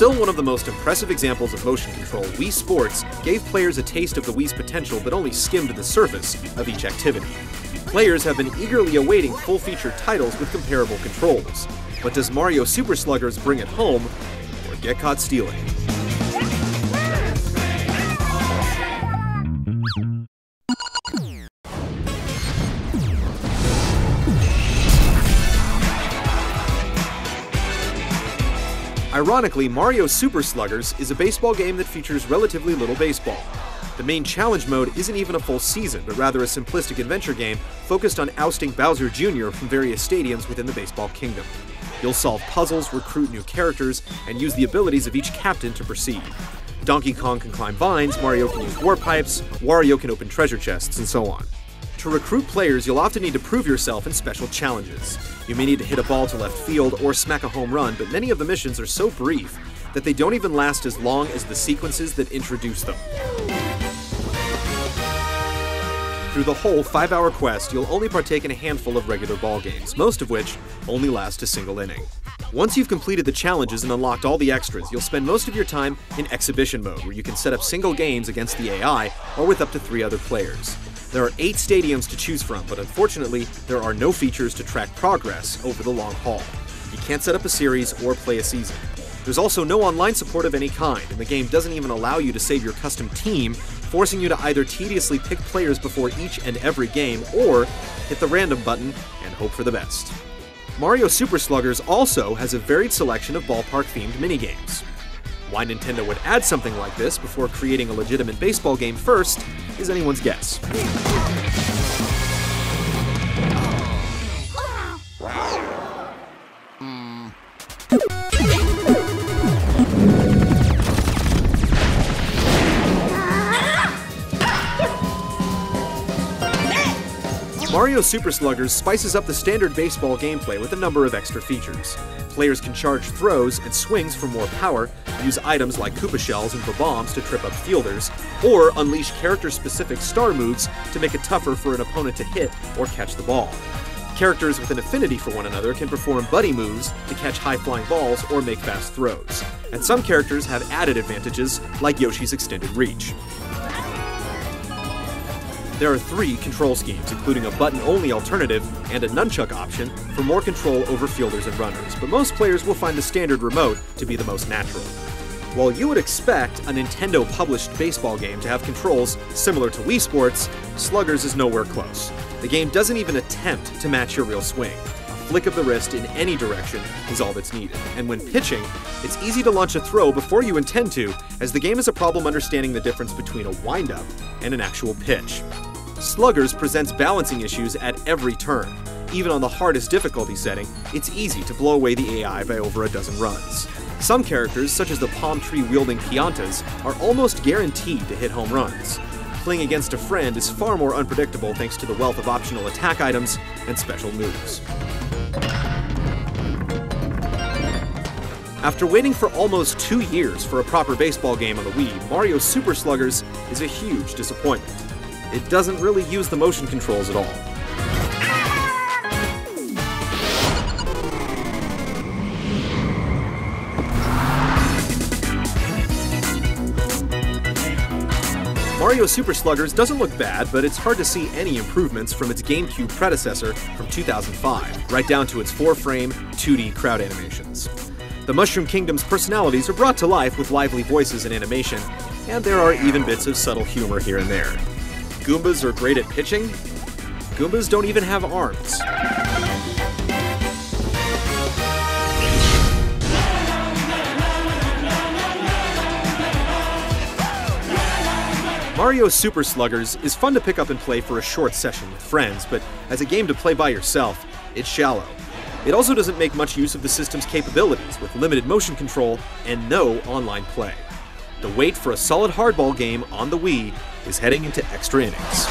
Still one of the most impressive examples of motion control, Wii Sports gave players a taste of the Wii's potential but only skimmed the surface of each activity. Players have been eagerly awaiting full-featured titles with comparable controls. But does Mario Super Sluggers bring it home, or get caught stealing? Ironically, Mario Super Sluggers is a baseball game that features relatively little baseball. The main challenge mode isn't even a full season, but rather a simplistic adventure game focused on ousting Bowser Jr. from various stadiums within the baseball kingdom. You'll solve puzzles, recruit new characters, and use the abilities of each captain to proceed. Donkey Kong can climb vines, Mario can use warp pipes, Wario can open treasure chests, and so on. To recruit players, you'll often need to prove yourself in special challenges. You may need to hit a ball to left field or smack a home run, but many of the missions are so brief that they don't even last as long as the sequences that introduce them. Through the whole 5-hour quest, you'll only partake in a handful of regular ball games, most of which only last a single inning. Once you've completed the challenges and unlocked all the extras, you'll spend most of your time in exhibition mode, where you can set up single games against the AI or with up to 3 other players. There are 8 stadiums to choose from, but unfortunately, there are no features to track progress over the long haul. You can't set up a series or play a season. There's also no online support of any kind, and the game doesn't even allow you to save your custom team, forcing you to either tediously pick players before each and every game, or hit the random button and hope for the best. Mario Super Sluggers also has a varied selection of ballpark-themed minigames. Why Nintendo would add something like this before creating a legitimate baseball game first is anyone's guess. Mario Super Sluggers spices up the standard baseball gameplay with a number of extra features. Players can charge throws and swings for more power, use items like Koopa Shells and bombs to trip up fielders, or unleash character-specific star moves to make it tougher for an opponent to hit or catch the ball. Characters with an affinity for one another can perform buddy moves to catch high-flying balls or make fast throws. And some characters have added advantages, like Yoshi's extended reach. There are 3 control schemes, including a button-only alternative and a nunchuck option for more control over fielders and runners, but most players will find the standard remote to be the most natural. While you would expect a Nintendo-published baseball game to have controls similar to Wii Sports, Sluggers is nowhere close. The game doesn't even attempt to match your real swing. A flick of the wrist in any direction is all that's needed, and when pitching, it's easy to launch a throw before you intend to, as the game has a problem understanding the difference between a wind-up and an actual pitch. Sluggers presents balancing issues at every turn. Even on the hardest difficulty setting, it's easy to blow away the AI by over a dozen runs. Some characters, such as the palm tree-wielding Piantas, are almost guaranteed to hit home runs. Playing against a friend is far more unpredictable thanks to the wealth of optional attack items and special moves. After waiting for almost 2 years for a proper baseball game on the Wii, Mario Super Sluggers is a huge disappointment. It doesn't really use the motion controls at all. Mario Super Sluggers doesn't look bad, but it's hard to see any improvements from its GameCube predecessor from 2005, right down to its 4-frame, 2D crowd animations. The Mushroom Kingdom's personalities are brought to life with lively voices and animation, and there are even bits of subtle humor here and there. Goombas are great at pitching? Goombas don't even have arms. Mario Super Sluggers is fun to pick up and play for a short session with friends, but as a game to play by yourself, it's shallow. It also doesn't make much use of the system's capabilities, with limited motion control and no online play. The wait for a solid hardball game on the Wii is heading into extra innings.